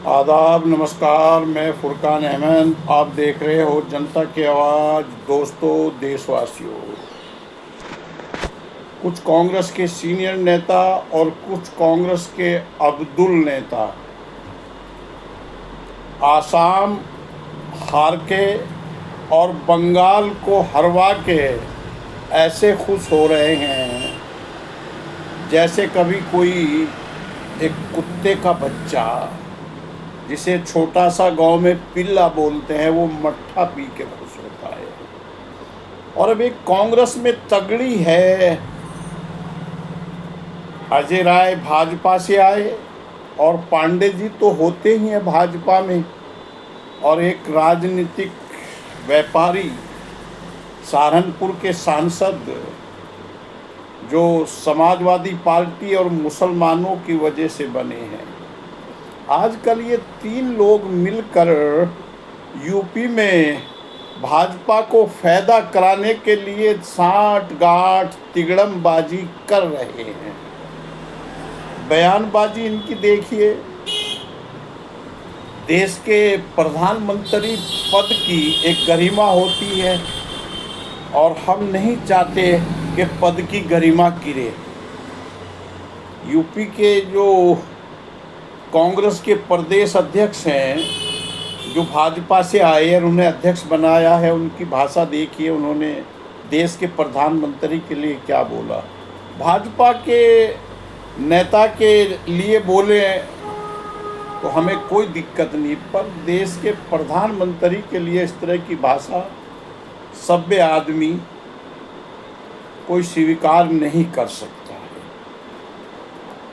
आदाब, नमस्कार। मैं फुरकान अहमद। आप देख रहे हो जनता की आवाज़। दोस्तों, देशवासियों, कुछ कांग्रेस के सीनियर नेता और कुछ कांग्रेस के अब्दुल नेता आसाम हार के और बंगाल को हरवा के ऐसे खुश हो रहे हैं जैसे कभी कोई एक कुत्ते का बच्चा, जिसे छोटा सा गांव में पिल्ला बोलते हैं, वो मट्ठा पी के खुश होता है। और अब एक कांग्रेस में तगड़ी है। अजय राय भाजपा से आए और पांडे जी तो होते ही हैं भाजपा में, और एक राजनीतिक व्यापारी सहारनपुर के सांसद जो समाजवादी पार्टी और मुसलमानों की वजह से बने हैं। आजकल ये तीन लोग मिलकर यूपी में भाजपा को फायदा कराने के लिए साठ गांठ तिगड़मबाजी कर रहे हैं। बयानबाजी इनकी देखिए। देश के प्रधानमंत्री पद की एक गरिमा होती है और हम नहीं चाहते कि पद की गरिमा गिरे। यूपी के जो कांग्रेस के प्रदेश अध्यक्ष हैं, जो भाजपा से आए और उन्हें अध्यक्ष बनाया है, उनकी भाषा देखिए। उन्होंने देश के प्रधानमंत्री के लिए क्या बोला। भाजपा के नेता के लिए बोले तो हमें कोई दिक्कत नहीं, पर देश के प्रधानमंत्री के लिए इस तरह की भाषा सभ्य आदमी कोई स्वीकार नहीं कर सकता है।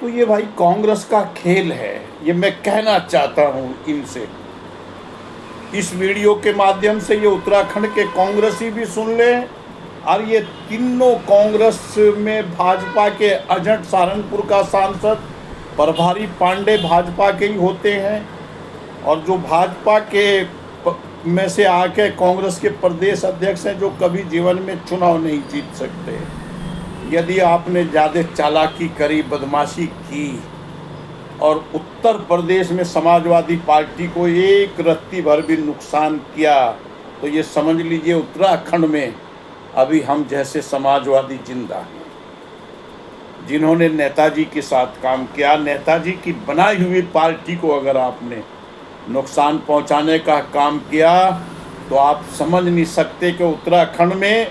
तो ये भाई कांग्रेस का खेल है, ये मैं कहना चाहता हूँ इनसे। इस वीडियो के माध्यम से ये उत्तराखंड के कांग्रेसी भी सुन लें, और ये तीनों कांग्रेस में भाजपा के अजट सहारनपुर का सांसद प्रभारी पांडे भाजपा के ही होते हैं, और जो भाजपा के में से आके कांग्रेस के प्रदेश अध्यक्ष हैं, जो कभी जीवन में चुनाव नहीं जीत सकते। यदि आपने ज़्यादा चालाकी करी, बदमाशी की और उत्तर प्रदेश में समाजवादी पार्टी को एक रत्ती भर भी नुकसान किया, तो ये समझ लीजिए उत्तराखंड में अभी हम जैसे समाजवादी जिंदा हैं। जिन्होंने नेताजी के साथ काम किया, नेताजी की बनाई हुई पार्टी को अगर आपने नुकसान पहुंचाने का काम किया, तो आप समझ नहीं सकते कि उत्तराखंड में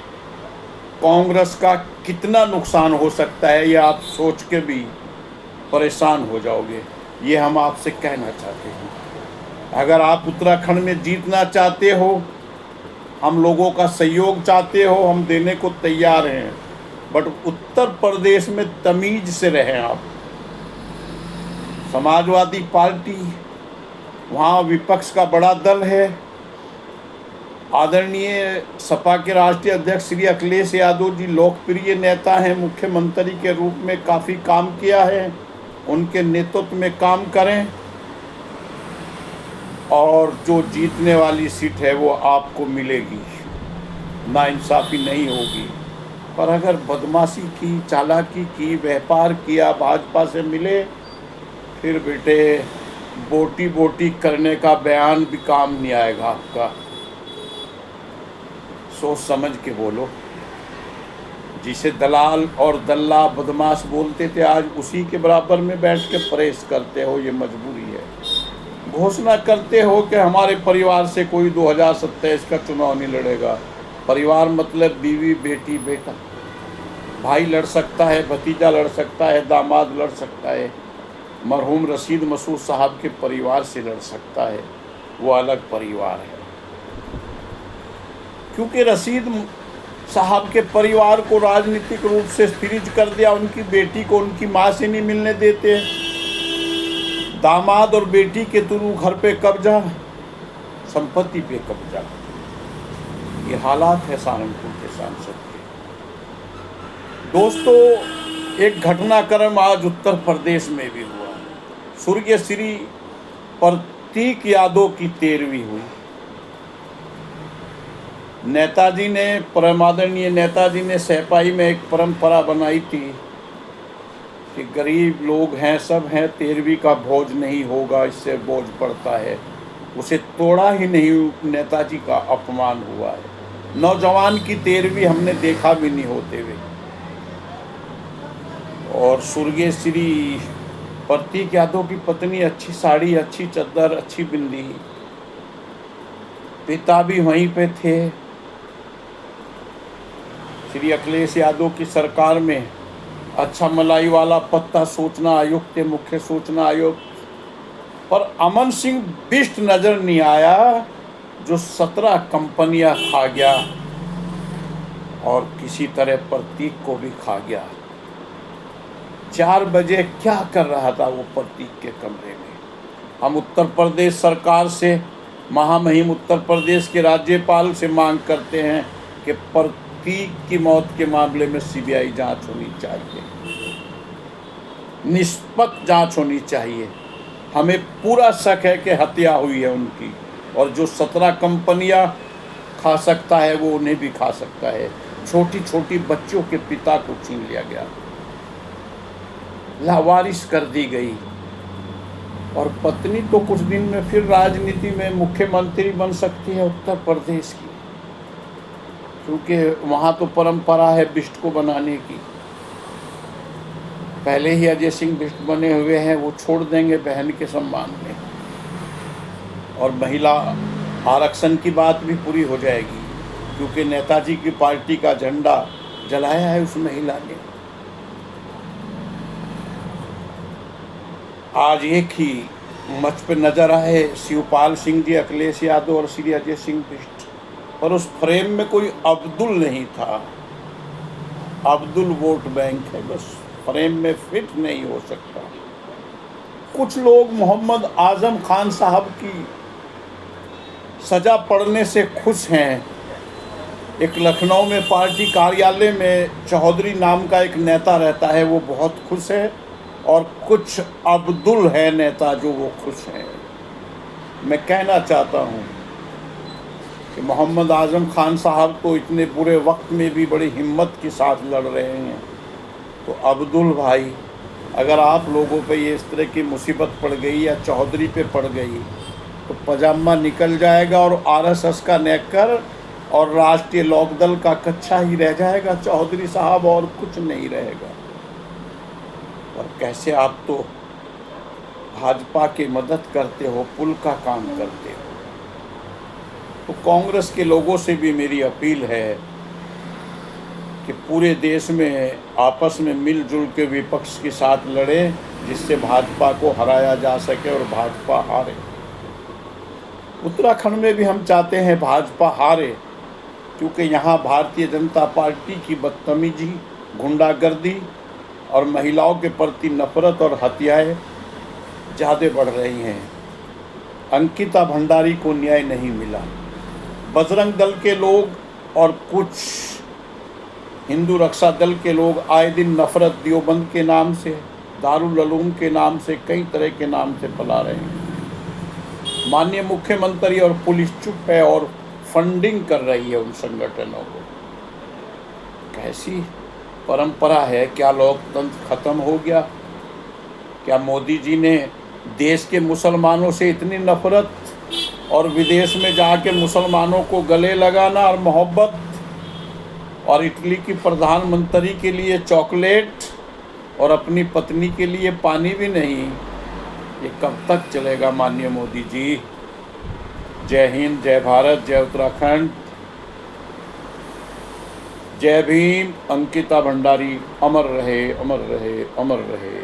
कांग्रेस का कितना नुकसान हो सकता है। ये आप सोच के भी परेशान हो जाओगे। ये हम आपसे कहना चाहते हैं। अगर आप उत्तराखंड में जीतना चाहते हो, हम लोगों का सहयोग चाहते हो, हम देने को तैयार हैं, बट उत्तर प्रदेश में तमीज से रहें आप। समाजवादी पार्टी वहाँ विपक्ष का बड़ा दल है। आदरणीय सपा के राष्ट्रीय अध्यक्ष श्री अखिलेश यादव जी लोकप्रिय नेता हैं, मुख्यमंत्री के रूप में काफ़ी काम किया है। उनके नेतृत्व में काम करें और जो जीतने वाली सीट है वो आपको मिलेगी, नाइंसाफ़ी नहीं होगी। पर अगर बदमाशी की, चालाकी की, व्यापार किया, भाजपा से मिले, फिर बेटे बोटी बोटी करने का बयान भी काम नहीं आएगा आपका। सोच समझ के बोलो। जिसे दलाल और दल्ला बदमाश बोलते थे, आज उसी के बराबर में बैठ के परेश करते हो। ये मजबूरी है। घोषणा करते हो कि हमारे परिवार से कोई 2027 का चुनाव नहीं लड़ेगा। परिवार मतलब बीवी, बेटी, बेटा। भाई लड़ सकता है, भतीजा लड़ सकता है, दामाद लड़ सकता है, मरहूम रशीद मसूद साहब के परिवार से लड़ सकता है, वो अलग परिवार है। क्योंकि रशीद साहब के परिवार को राजनीतिक रूप से फ्रीज कर दिया, उनकी बेटी को उनकी माँ से नहीं मिलने देते, दामाद और बेटी के थ्रू घर पे कब्जा, संपत्ति पे कब्जा। ये हालात है सहारनपुर के सांसद के। दोस्तों, एक घटनाक्रम आज उत्तर प्रदेश में भी हुआ। स्वर्गीय श्री प्रतीक यादव की 13वीं हुई। नेताजी ने, परमादरणीय नेताजी ने सैपाई में एक परंपरा बनाई थी कि गरीब लोग हैं, सब हैं, 13वीं का भोज नहीं होगा, इससे बोझ पड़ता है। उसे तोड़ा ही नहीं, नेताजी का अपमान हुआ है। नौजवान की 13वीं हमने देखा भी नहीं होते हुए। और स्वर्गीय श्री प्रतीक यादव की पत्नी, अच्छी साड़ी, अच्छी चद्दर, अच्छी बिंदी, पिता भी वहीं पे थे। श्री अखिलेश यादव की सरकार में अच्छा मलाई वाला पत्ता सूचना आयुक्त थे, मुख्य सूचना आयुक्त, पर अमन सिंह बिष्ट नजर नहीं आया, जो 17 कंपनियां खा गया और किसी तरह प्रतीक को भी खा गया। 4 बजे क्या कर रहा था वो प्रतीक के कमरे में? हम उत्तर प्रदेश सरकार से, महामहिम उत्तर प्रदेश के राज्यपाल से मांग करते हैं कि प्रतीक की मौत के मामले में सीबीआई जांच होनी चाहिए, निष्पक्ष जांच होनी चाहिए। हमें पूरा शक है कि हत्या हुई है उनकी, और जो 17 कंपनियां खा सकता है वो उन्हें भी खा सकता है। छोटी छोटी बच्चों के पिता को छीन लिया गया, लावारिस कर दी गई, और पत्नी तो कुछ दिन में फिर राजनीति में मुख्यमंत्री बन सकती है उत्तर प्रदेश की, क्योंकि वहाँ तो परंपरा है बिष्ट को बनाने की। पहले ही अजय सिंह बिष्ट बने हुए हैं, वो छोड़ देंगे बहन के सम्मान में, और महिला आरक्षण की बात भी पूरी हो जाएगी, क्योंकि नेताजी की पार्टी का झंडा जलाया है उस महिला ने। आज एक ही मंच पे नजर आए शिवपाल सिंह जी, अखिलेश यादव और श्री अजय सिंह बिष्ट, पर उस फ्रेम में कोई अब्दुल नहीं था। अब्दुल वोट बैंक है, बस फ्रेम में फिट नहीं हो सकता। कुछ लोग मोहम्मद आजम खान साहब की सजा पड़ने से खुश हैं। एक लखनऊ में पार्टी कार्यालय में चौधरी नाम का एक नेता रहता है, वो बहुत खुश है, और कुछ अब्दुल है नेता जो वो खुश हैं। मैं कहना चाहता हूँ कि मोहम्मद आजम खान साहब तो इतने बुरे वक्त में भी बड़ी हिम्मत के साथ लड़ रहे हैं, तो अब्दुल भाई, अगर आप लोगों पे ये इस तरह की मुसीबत पड़ गई या चौधरी पे पड़ गई, तो पजामा निकल जाएगा और आरएसएस का नेकर और राष्ट्रीय लोकदल का कच्चा ही रह जाएगा चौधरी साहब, और कुछ नहीं रहेगा। और कैसे आप तो भाजपा की मदद करते हो, पुल का काम करते हो। तो कांग्रेस के लोगों से भी मेरी अपील है कि पूरे देश में आपस में मिलजुल के विपक्ष के साथ लड़ें, जिससे भाजपा को हराया जा सके और भाजपा हारे। उत्तराखंड में भी हम चाहते हैं भाजपा हारे, क्योंकि यहाँ भारतीय जनता पार्टी की बदतमीजी, गुंडागर्दी और महिलाओं के प्रति नफरत और हत्याएं ज़्यादा बढ़ रही हैं। अंकिता भंडारी को न्याय नहीं मिला। बजरंग दल के लोग और कुछ हिंदू रक्षा दल के लोग आए दिन नफरत देवबंद के नाम से, दारुल उलूम के नाम से, कई तरह के नाम से फैला रहे हैं। माननीय मुख्यमंत्री और पुलिस चुप है और फंडिंग कर रही है उन संगठनों को। कैसी परंपरा है? क्या लोकतंत्र खत्म हो गया? क्या मोदी जी ने देश के मुसलमानों से इतनी नफरत और विदेश में जाके मुसलमानों को गले लगाना और मोहब्बत, और इटली की प्रधानमंत्री के लिए चॉकलेट और अपनी पत्नी के लिए पानी भी नहीं, ये कब तक चलेगा माननीय मोदी जी? जय हिंद, जय भारत, जय उत्तराखंड, जय भीम। अंकिता भंडारी अमर रहे, अमर रहे, अमर रहे।